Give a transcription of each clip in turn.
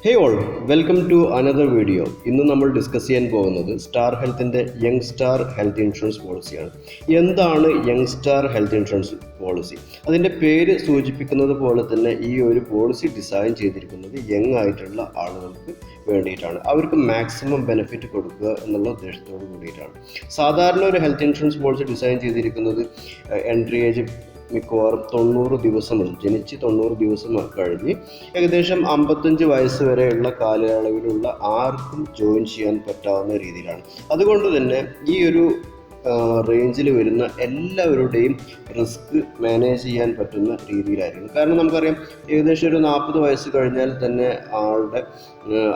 Hey all, welcome to another video. ഇന്ന് നമ്മൾ discuss ചെയ്യാൻ പോകുന്നത് സ്റ്റാർ ഹെൽത്തിൻ്റെ യങ് സ്റ്റാർ ഹെൽത്ത് ഇൻഷുറൻസ് പോളിസിയാണ്. എന്താണ് young star health insurance policy? അതിൻ്റെ പേര് സൂചിപ്പിക്കുന്നത് പോലെ തന്നെ ഈ ഒരു പോളിസി ഡിസൈൻ ചെയ്തിരിക്കുന്നത് യങ് ആയിട്ടുള്ള ആളുകൾക്ക് വേണ്ടിയിട്ടാണ്. അവർക്ക് മാക്സിമം ബെനിഫിറ്റ് കൊടുക്കുക എന്നുള്ള ഉദ്ദേശത്തോട് കൂടിയിട്ടാണ്. സാധാരണ ഒരു ഹെൽത്ത് ഇൻഷുറൻസ് പോളിസി ഡിസൈൻ ചെയ്തിരിക്കുന്നത് എൻട്രി ഏജ് മിക്കവാറും 90 ദിവസമുണ്ട്. ജനിച്ച് 90 ദിവസം കഴിഞ്ഞ് ഏകദേശം 55 വയസ്സ് വരെയുള്ള കാലയളവിലുള്ള ആർക്കും ജോയിൻ ചെയ്യാൻ പറ്റാവുന്ന രീതിയിലാണ്. അതുകൊണ്ട് തന്നെ ഈ ഒരു റേഞ്ചിൽ വരുന്ന എല്ലാവരുടെയും റിസ്ക് മാനേജ് ചെയ്യാൻ പറ്റുന്ന രീതിയിലായിരിക്കും. കാരണം നമുക്കറിയാം, ഏകദേശം ഒരു 40 വയസ്സ് കഴിഞ്ഞാൽ തന്നെ ആളുടെ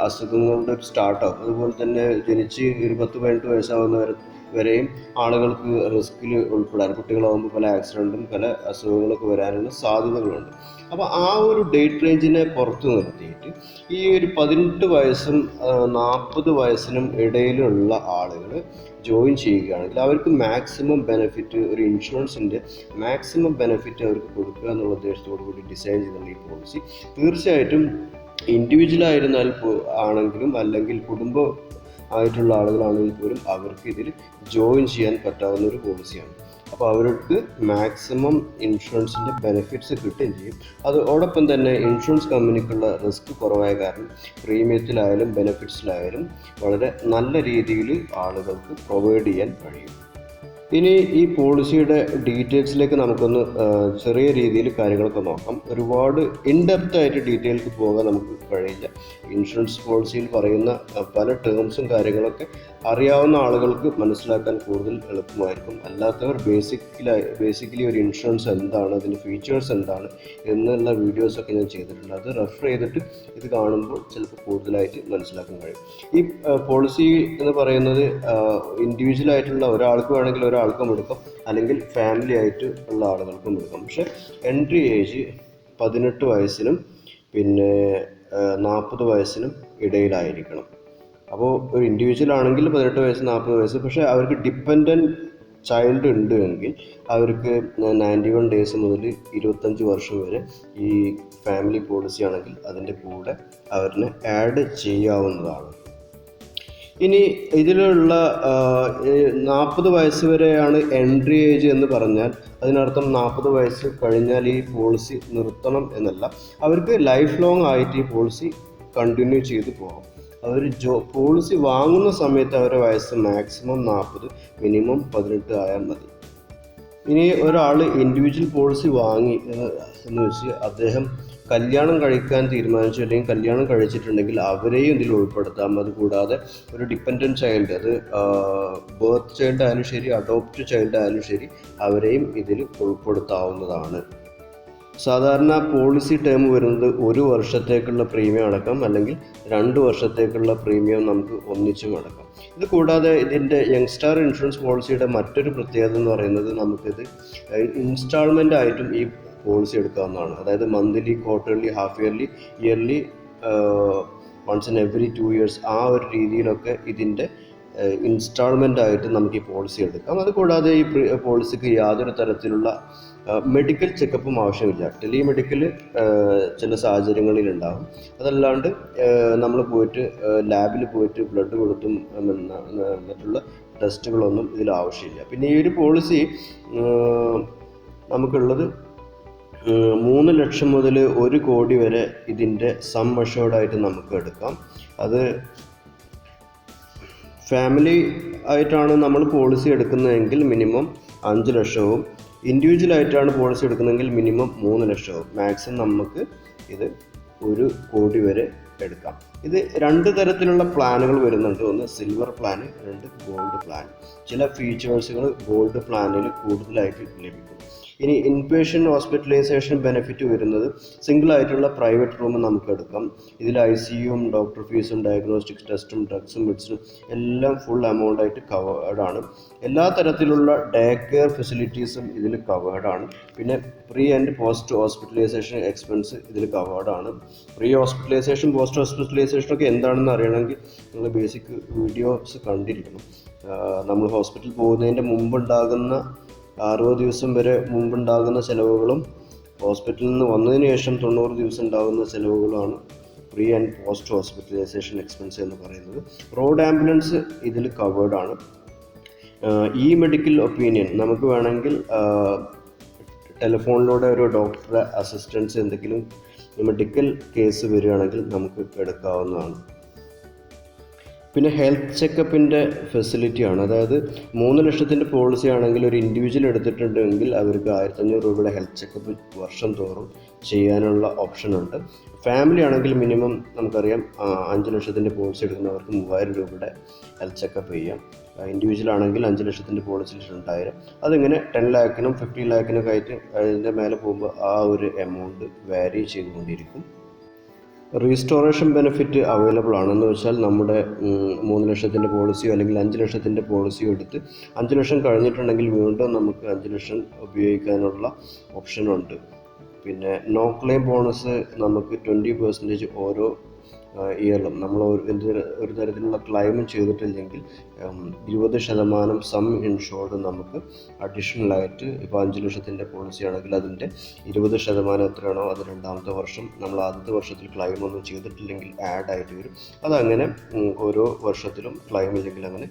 അസുഖങ്ങളുടെ സ്റ്റാർട്ടാകും. അതുപോലെ തന്നെ ജനിച്ച് ഒരു 10-18 വയസ്സാവുന്നവരെ വരെയും ആളുകൾക്ക് റിസ്കിൽ ഉൾപ്പെടാൻ, കുട്ടികളാകുമ്പോൾ പല ആക്സിഡൻറ്റും പല അസുഖങ്ങളൊക്കെ വരാനുള്ള സാധ്യതകളുണ്ട്. അപ്പോൾ ആ ഒരു ഡേറ്റ് റേഞ്ചിനെ പുറത്തു നിർത്തിയിട്ട് ഈ ഒരു 18 വയസ്സും 40 വയസ്സിനും ഇടയിലുള്ള ആളുകൾ ജോയിൻ ചെയ്യുകയാണെങ്കിൽ അവർക്ക് മാക്സിമം ബെനിഫിറ്റ്, ഒരു ഇൻഷുറൻസിൻ്റെ മാക്സിമം ബെനിഫിറ്റ് അവർക്ക് കൊടുക്കുക എന്നുള്ള ഉദ്ദേശത്തോടു കൂടി ഡിസൈൻ ചെയ്തിട്ടുള്ള ഈ പോളിസി തീർച്ചയായിട്ടും ഇൻഡിവിജ്വൽ ആണെങ്കിലും അല്ലെങ്കിൽ കുടുംബം ആയിട്ടുള്ള ആളുകളാണെങ്കിൽ പോലും അവർക്ക് ഇതിൽ ജോയിൻ ചെയ്യാൻ പറ്റാവുന്ന ഒരു പോളിസിയാണ്. അപ്പോൾ അവർക്ക് മാക്സിമം ഇൻഷുറൻസിൻ്റെ ബെനിഫിറ്റ്സ് കിട്ടുകയും ചെയ്യും. അതോടൊപ്പം തന്നെ ഇൻഷുറൻസ് കമ്പനിക്കുള്ള റിസ്ക് കുറവായ കാരണം പ്രീമിയത്തിലായാലും ബെനിഫിറ്റ്സിലായാലും വളരെ നല്ല രീതിയിൽ ആളുകൾക്ക് പ്രൊവൈഡ് ചെയ്യാൻ കഴിയും. ഇനി ഈ പോളിസിയുടെ ഡീറ്റെയിൽസിലേക്ക് നമുക്കൊന്ന് ചെറിയ രീതിയിൽ കാര്യങ്ങളൊക്കെ നോക്കാം. ഒരുപാട് ഇൻഡെപ്ത് ആയിട്ട് ഡീറ്റെയിൽക്ക് പോകാൻ നമുക്ക് കഴിയില്ല. ഇൻഷുറൻസ് പോളിസിയിൽ പറയുന്ന പല ടേംസും കാര്യങ്ങളൊക്കെ അറിയാവുന്ന ആളുകൾക്ക് മനസ്സിലാക്കാൻ കൂടുതൽ എളുപ്പമായിരിക്കും. അല്ലാത്തവർ ബേസിക്കലി ഒരു ഇൻഷുറൻസ് എന്താണ്, അതിൻ്റെ ഫീച്ചേഴ്സ് എന്താണ് എന്നുള്ള വീഡിയോസൊക്കെ ഞാൻ ചെയ്തിട്ടുണ്ട്. അത് റെഫർ ചെയ്തിട്ട് ഇത് കാണുമ്പോൾ ചിലപ്പോൾ കൂടുതലായിട്ട് മനസ്സിലാക്കാൻ കഴിയും. ഈ പോളിസി എന്ന് പറയുന്നത് ഇൻഡിവിജ്വൽ ആയിട്ടുള്ള ഒരാൾക്ക് വേണമെങ്കിൽ ഒരാൾക്കും എടുക്കാം, അല്ലെങ്കിൽ ഫാമിലി ആയിട്ട് ഉള്ള ആളുകൾക്കും എടുക്കാം. പക്ഷെ എൻട്രി ഏജ് 18 വയസ്സിനും പിന്നെ 40 വയസ്സിനും ഇടയിലായിരിക്കണം. അപ്പോൾ ഒരു ഇൻഡിവിജ്വൽ ആണെങ്കിൽ 18 വയസ്സ് 40 വയസ്സ്. പക്ഷേ അവർക്ക് ഡിപ്പെൻഡൻറ്റ് ചൈൽഡ് ഉണ്ട് എങ്കിൽ അവർക്ക് 91 ഡേയ്സ് മുതൽ 25 വർഷം വരെ ഈ ഫാമിലി പോളിസി ആണെങ്കിൽ അതിൻ്റെ കൂടെ അവരിനെ ആഡ് ചെയ്യാവുന്നതാണ്. ഇനി ഇതിലുള്ള 40 വയസ്സ് വരെയാണ് എൻട്രി ഏജ് എന്ന് പറഞ്ഞാൽ അതിനർത്ഥം 40 വയസ്സ് കഴിഞ്ഞാൽ ഈ പോളിസി നിർത്തണം എന്നല്ല. അവർക്ക് ലൈഫ് ലോങ് ആയിട്ട് ഈ പോളിസി കണ്ടിന്യൂ ചെയ്ത് പോകാം. അവർ പോളിസി വാങ്ങുന്ന സമയത്ത് അവരുടെ വയസ്സ് മാക്സിമം 40, മിനിമം 18 ആയാൽ മതി. ഇനി ഒരാൾ ഇൻഡിവിജ്വൽ പോളിസി വാങ്ങി എന്ന് വെച്ച് അദ്ദേഹം കല്യാണം കഴിക്കാൻ തീരുമാനിച്ചു, അല്ലെങ്കിൽ കല്യാണം കഴിച്ചിട്ടുണ്ടെങ്കിൽ അവരെയും ഇതിൽ ഉൾപ്പെടുത്താം. അതുകൂടാതെ ഒരു ഡിപ്പെൻഡൻറ്റ് ചൈൽഡ്, അത് ബർത്ത് ചൈൽഡ് ആയാലും ശരി, അഡോപ്റ്റ് ചൈൽഡ് ആയാലും ശരി, അവരെയും ഇതിൽ ഉൾപ്പെടുത്താവുന്നതാണ്. സാധാരണ പോളിസി ടേം വരുന്നത് 1 വർഷത്തേക്കുള്ള പ്രീമിയം അടക്കം, അല്ലെങ്കിൽ 2 വർഷത്തേക്കുള്ള പ്രീമിയം നമുക്ക് ഒന്നിച്ചും അടക്കാം. ഇത് കൂടാതെ ഇതിൻ്റെ യങ്സ്റ്റാർ ഇൻഷുറൻസ് പോളിസിയുടെ മറ്റൊരു പ്രത്യേകത എന്ന് പറയുന്നത് നമുക്കിത് ഇൻസ്റ്റാൾമെൻ്റ് ആയിട്ടും ഈ പോളിസി എടുക്കാവുന്നതാണ്. അതായത് monthly, quarterly, half yearly, once in every 2 years, ആ ഒരു രീതിയിലൊക്കെ ഇതിൻ്റെ ഇൻസ്റ്റാൾമെൻ്റ് ആയിട്ട് നമുക്ക് ഈ പോളിസി എടുക്കാം. അതുകൂടാതെ ഈ പോളിസിക്ക് യാതൊരു തരത്തിലുള്ള മെഡിക്കൽ ചെക്കപ്പും ആവശ്യമില്ല. ടെലിമെഡിക്കൽ ചില സാഹചര്യങ്ങളിൽ ഉണ്ടാകും. അതല്ലാണ്ട് നമ്മൾ പോയിട്ട് ലാബിൽ പോയിട്ട് ബ്ലഡ് കൊടുത്തും മറ്റുള്ള ടെസ്റ്റുകളൊന്നും ഇതിൽ ആവശ്യമില്ല. പിന്നെ ഈ ഒരു പോളിസി നമുക്കുള്ളത് 3 ലക്ഷം മുതൽ 1 കോടി വരെ ഇതിൻ്റെ സം അഷ്യൂർഡായിട്ട് നമുക്ക് എടുക്കാം. അത് ഫാമിലി ആയിട്ടാണ് നമ്മൾ പോളിസി എടുക്കുന്നതെങ്കിൽ മിനിമം 5 ലക്ഷവും, ഇൻഡിവിജ്വൽ ആയിട്ടാണ് പോളിസി എടുക്കുന്നതെങ്കിൽ മിനിമം 3 ലക്ഷവും, മാക്സിമം നമുക്ക് ഇത് 1 കോടി വരെ എടുക്കാം. ഇത് 2 തരത്തിലുള്ള പ്ലാനുകൾ വരുന്നുണ്ട്. ഒന്ന് സിൽവർ പ്ലാൻ, 2 ഗോൾഡ് പ്ലാൻ. ചില ഫീച്ചേഴ്സുകൾ ഗോൾഡ് പ്ലാനിൽ കൂടുതലായിട്ട് ലഭിക്കും. ഇനി ഇൻപേഷ്യൻ്റ് ഹോസ്പിറ്റലൈസേഷൻ ബെനിഫിറ്റ് വരുന്നത് സിംഗിൾ ആയിട്ടുള്ള പ്രൈവറ്റ് റൂം നമുക്ക് എടുക്കാം. ഇതിൽ ICUവും ഡോക്ടർ ഫീസും ഡയഗ്നോസ്റ്റിക് ടെസ്റ്റും ഡ്രഗ്സും മെഡിസിനും എല്ലാം ഫുൾ എമൗണ്ട് ആയിട്ട് കവേർഡാണ്. എല്ലാ തരത്തിലുള്ള ഡേ കെയർ ഫെസിലിറ്റീസും ഇതിൽ കവേർഡാണ്. പിന്നെ pre and post hospitalisation expense ഇതിൽ കവേർഡാണ്. പ്രീ ഹോസ്പിറ്റലൈസേഷൻ, പോസ്റ്റ് ഹോസ്പിറ്റലൈസേഷനൊക്കെ എന്താണെന്ന് അറിയണമെങ്കിൽ നിങ്ങൾ ബേസിക് വീഡിയോസ് കണ്ടിരിക്കണം. നമ്മൾ ഹോസ്പിറ്റലിൽ പോകുന്നതിൻ്റെ മുമ്പുണ്ടാകുന്ന 60 ദിവസം വരെ മുമ്പുണ്ടാകുന്ന ചിലവുകളും ഹോസ്പിറ്റലിൽ നിന്ന് വന്നതിന് ശേഷം 90 ദിവസം ഉണ്ടാകുന്ന ചിലവുകളാണ് pre and post hospitalisation expense എന്ന് പറയുന്നത്. റോഡ് ആംബുലൻസ് ഇതിൽ കവേർഡ് ആണ്. ഈ മെഡിക്കൽ ഒപ്പീനിയൻ നമുക്ക് വേണമെങ്കിൽ ടെലിഫോണിലൂടെ ഒരു ഡോക്ടറെ അസിസ്റ്റൻസ് എന്തെങ്കിലും മെഡിക്കൽ കേസ് വരികയാണെങ്കിൽ നമുക്ക് എടുക്കാവുന്നതാണ്. പിന്നെ ഹെൽത്ത് ചെക്കപ്പിൻ്റെ ഫെസിലിറ്റിയാണ്. അതായത് 3 ലക്ഷത്തിൻ്റെ പോളിസി ആണെങ്കിൽ ഒരു ഇൻഡിവിജ്വൽ എടുത്തിട്ടുണ്ടെങ്കിൽ അവർക്ക് 1500 രൂപയുടെ ഹെൽത്ത് ചെക്കപ്പ് വർഷം തോറും ചെയ്യാനുള്ള ഓപ്ഷനുണ്ട്. ഫാമിലി ആണെങ്കിൽ മിനിമം നമുക്കറിയാം 5 ലക്ഷത്തിൻ്റെ പോളിസി എടുക്കുന്നവർക്ക് 3000 രൂപയുടെ ഹെൽത്ത് ചെക്കപ്പ് ചെയ്യാം. ഇൻഡിവിജ്വൽ ആണെങ്കിൽ 5 ലക്ഷത്തിൻ്റെ പോളിസിയിൽ 2000. അതിങ്ങനെ 10 ലാഖിനും 50 ലാഖിനൊക്കെ ആയിട്ട് അതിൻ്റെ മേലെ പോകുമ്പോൾ ആ ഒരു എമൗണ്ട് വാരി ചെയ്തുകൊണ്ടിരിക്കും. റീസ്റ്റോറേഷൻ ബെനിഫിറ്റ് അവൈലബിൾ ആണെന്ന് വെച്ചാൽ നമ്മുടെ 3 ലക്ഷത്തിൻ്റെ പോളിസിയോ അല്ലെങ്കിൽ 5 ലക്ഷത്തിൻ്റെ പോളിസിയോ എടുത്ത് 5 ലക്ഷം കഴിഞ്ഞിട്ടുണ്ടെങ്കിൽ വീണ്ടും നമുക്ക് 5 ലക്ഷം ഉപയോഗിക്കാനുള്ള ഓപ്ഷനുണ്ട്. പിന്നെ നോ ക്ലെയിം ബോണസ് നമുക്ക് 20% ഓരോ ഇയറിലും നമ്മൾ ഒരു തരത്തിലുള്ള ക്ലെയിം ചെയ്തിട്ടില്ലെങ്കിൽ 20% സം ഇൻഷുർഡ് നമുക്ക് അഡീഷണലായിട്ട് ഇപ്പോൾ 5 ലക്ഷത്തിൻ്റെ പോളിസി ആണെങ്കിൽ അതിൻ്റെ 20% എത്രയാണോ അത് രണ്ടാമത്തെ വർഷം നമ്മൾ ആദ്യത്തെ വർഷത്തിൽ ക്ലെയിം ഒന്നും ചെയ്തിട്ടില്ലെങ്കിൽ ആഡ് ആയിട്ട് വരും. അതങ്ങനെ ഓരോ വർഷത്തിലും ക്ലെയിം ഇല്ലെങ്കിൽ അങ്ങനെ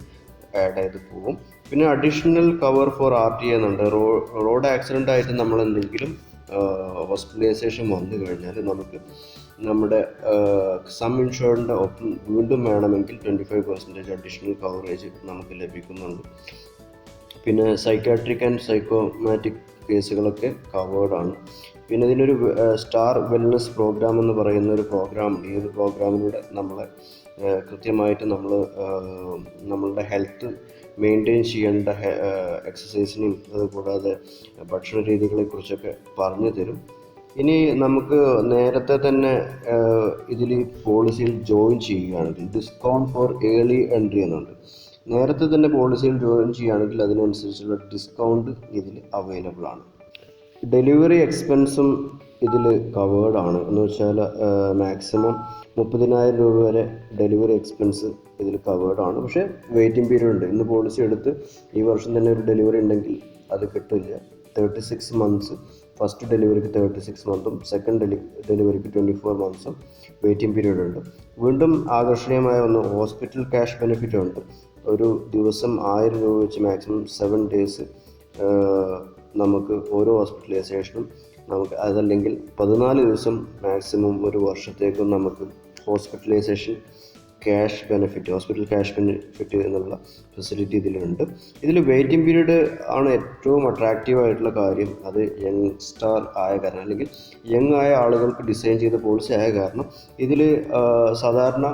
ആഡ് ചെയ്ത് പോകും. പിന്നെ അഡീഷണൽ കവർ ഫോർ RTA എന്നുണ്ട്. റോഡ് ആക്സിഡൻ്റ് ആയിട്ട് നമ്മൾ എന്തെങ്കിലും ഹോസ്പിറ്റലൈസേഷൻ വന്നു കഴിഞ്ഞാൽ നമുക്ക് നമ്മുടെ സം ഇൻഷുറൻസിൻ്റെ ഒപ്പം വീണ്ടും വേണമെങ്കിൽ 25% അഡീഷണൽ കവറേജ് നമുക്ക് ലഭിക്കുന്നുണ്ട്. പിന്നെ സൈക്കാട്രിക് ആൻഡ് സൈക്കോമാറ്റിക് കേസുകളൊക്കെ കവേർഡാണ്. പിന്നെ ഇതിനൊരു സ്റ്റാർ വെൽനസ് പ്രോഗ്രാം എന്ന് പറയുന്ന ഒരു പ്രോഗ്രാമുണ്ട്. ഈ ഒരു പ്രോഗ്രാമിലൂടെ നമ്മളെ കൃത്യമായിട്ട് നമ്മളുടെ ഹെൽത്ത് മെയിൻറ്റെയിൻ ചെയ്യേണ്ട എക്സസൈസിനെയും അതുകൂടാതെ ഭക്ഷണ രീതികളെക്കുറിച്ചൊക്കെ പറഞ്ഞു തരും. ഇനി നമുക്ക് നേരത്തെ തന്നെ ഇതിൽ പോളിസിയിൽ ജോയിൻ ചെയ്യുകയാണെങ്കിൽ ഡിസ്കൗണ്ട് ഫോർ ഏർലി എൻട്രി എന്നുണ്ട്. നേരത്തെ തന്നെ പോളിസിയിൽ ജോയിൻ ചെയ്യുകയാണെങ്കിൽ അതിനനുസരിച്ചുള്ള ഡിസ്കൗണ്ട് ഇതിൽ അവൈലബിൾ ആണ്. ഡെലിവറി എക്സ്പെൻസും ഇതിൽ കവേർഡ് ആണ്. എന്ന് വെച്ചാൽ മാക്സിമം 30,000 രൂപ വരെ ഡെലിവറി എക്സ്പെൻസ് ഇതിൽ കവേർഡ് ആണ്. പക്ഷേ വെയിറ്റിംഗ് പീരീഡ് ഉണ്ട്. ഇന്ന് പോളിസി എടുത്ത് ഈ വർഷം തന്നെ ഒരു ഡെലിവറി ഉണ്ടെങ്കിൽ അത് കിട്ടില്ല. 36 months, ഫസ്റ്റ് ഡെലിവറിക്ക് 36 months, സെക്കൻഡ് ഡെലിവറിക്ക് 24 months വെയിറ്റിംഗ് പീരീഡ് ഉണ്ട്. വീണ്ടും ആകർഷണീയമായ ഒന്ന് ഹോസ്പിറ്റൽ ക്യാഷ് ബെനിഫിറ്റ് ഉണ്ട്. ഒരു ദിവസം 1000 രൂപ വെച്ച് മാക്സിമം 7 days നമുക്ക് ഓരോ ഹോസ്പിറ്റലൈസേഷനും നമുക്ക് അതല്ലെങ്കിൽ 14 ദിവസം മാക്സിമം ഒരു വർഷത്തേക്കും നമുക്ക് ഹോസ്പിറ്റൽ ക്യാഷ് ബെനിഫിറ്റ് എന്നുള്ള ഫെസിലിറ്റി ഇതിലുണ്ട്. ഇതിൽ വെയിറ്റിംഗ് പീരീഡ് ആണ് ഏറ്റവും അട്രാക്റ്റീവ് ആയിട്ടുള്ള കാര്യം. അത് യങ്സ്റ്റാർ ആയ കാരണം അല്ലെങ്കിൽ യങ് ആയ ആളുകൾക്ക് ഡിസൈൻ ചെയ്ത പോളിസി ആയ കാരണം ഇതിൽ സാധാരണ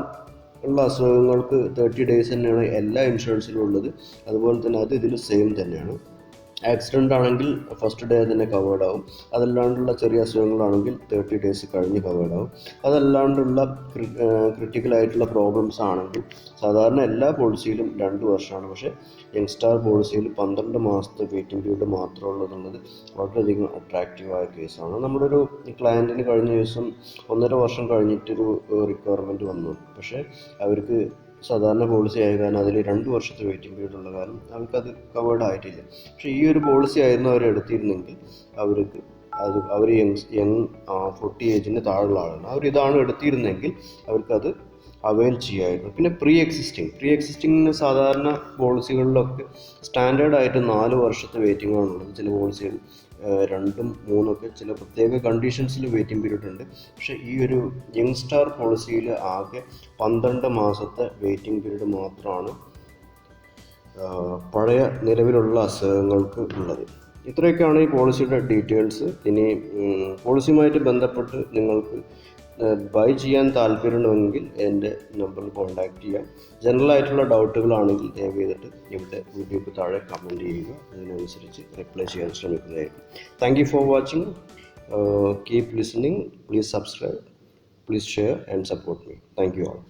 ഉള്ള അസുഖങ്ങൾക്ക് 30 days തന്നെയാണ് എല്ലാ ഇൻഷുറൻസിലും ഉള്ളത്. അതുപോലെ തന്നെ അത് ഇതിൽ സെയിം തന്നെയാണ്. ആക്സിഡൻ്റ് ആണെങ്കിൽ ഫസ്റ്റ് ഡേ തന്നെ കവേർഡ് ആവും. അതല്ലാണ്ടുള്ള ചെറിയ അസുഖങ്ങളാണെങ്കിൽ 30 days കഴിഞ്ഞ് കവേർഡ് ആവും. അതല്ലാണ്ടുള്ള ക്രിട്ടിക്കലായിട്ടുള്ള പ്രോബ്ലംസ് ആണെങ്കിൽ സാധാരണ എല്ലാ പോളിസിയിലും 2 വർഷമാണ്. പക്ഷേ യങ്സ്റ്റാർ പോളിസിയിൽ 12 മാസത്തെ വെയിറ്റിംഗ് പീരീഡ് മാത്രമേ ഉള്ളതെന്നുള്ളത് വളരെയധികം അട്രാക്റ്റീവായ കേസാണ്. നമ്മുടെ ഒരു ക്ലയൻറ്റിന് കഴിഞ്ഞ ദിവസം 1.5 വർഷം കഴിഞ്ഞിട്ടൊരു റിക്വയർമെൻറ്റ് വന്നു. പക്ഷേ അവർക്ക് സാധാരണ പോളിസി ആയ കാരണം അതിൽ 2 വർഷത്തെ വെയിറ്റിംഗ് പീരീഡ് ഉള്ള കാരണം അവർക്കത് കവേർഡ് ആയിട്ടില്ല. പക്ഷേ ഈ ഒരു പോളിസി ആയിരുന്നു അവർ എടുത്തിരുന്നെങ്കിൽ അവർ യങ് 40 ഏജിന് താഴെയുള്ള ആളാണ്. അവരിതാണ് എടുത്തിരുന്നെങ്കിൽ അവർക്കത് അവൈൽ ചെയ്യായിരുന്നു. പിന്നെ പ്രീ എക്സിസ്റ്റിങ്ങിന് സാധാരണ പോളിസികളിലൊക്കെ സ്റ്റാൻഡേർഡ് ആയിട്ട് 4 വർഷത്തെ വെയിറ്റിംഗ് ആണുള്ളത്. ചില പോളിസികൾ 2, 3 ചില പ്രത്യേക കണ്ടീഷൻസിൽ വെയിറ്റിംഗ് പീരീഡ് ഉണ്ട്. പക്ഷേ ഈ ഒരു യങ്സ്റ്റാർ പോളിസിയിൽ ആകെ 12 മാസത്തെ വെയിറ്റിംഗ് പീരീഡ് മാത്രമാണ് പഴയ നിലവിലുള്ള അസുഖങ്ങൾക്ക് ഉള്ളത്. ഇത്രയൊക്കെയാണ് ഈ പോളിസിയുടെ ഡീറ്റെയിൽസ്. ഇനി പോളിസിയുമായിട്ട് ബന്ധപ്പെട്ട് നിങ്ങൾക്ക് ബൈ ചെയ്യാൻ താല്പര്യമുണ്ടെങ്കിൽ എൻ്റെ നമ്പറിൽ കോൺടാക്റ്റ് ചെയ്യാം. ജനറലായിട്ടുള്ള ഡൗട്ടുകളാണെങ്കിൽ ദയവ് ചെയ്തിട്ട് ഇവിടെ വീഡിയോക്ക് താഴെ കമൻറ്റ് ചെയ്യുക. അതിനനുസരിച്ച് റിപ്ലൈ ചെയ്യാൻ ശ്രമിക്കുന്നതായിരിക്കും. Thank you for watching. Keep listening. Please subscribe. Please share and support me. Thank you all.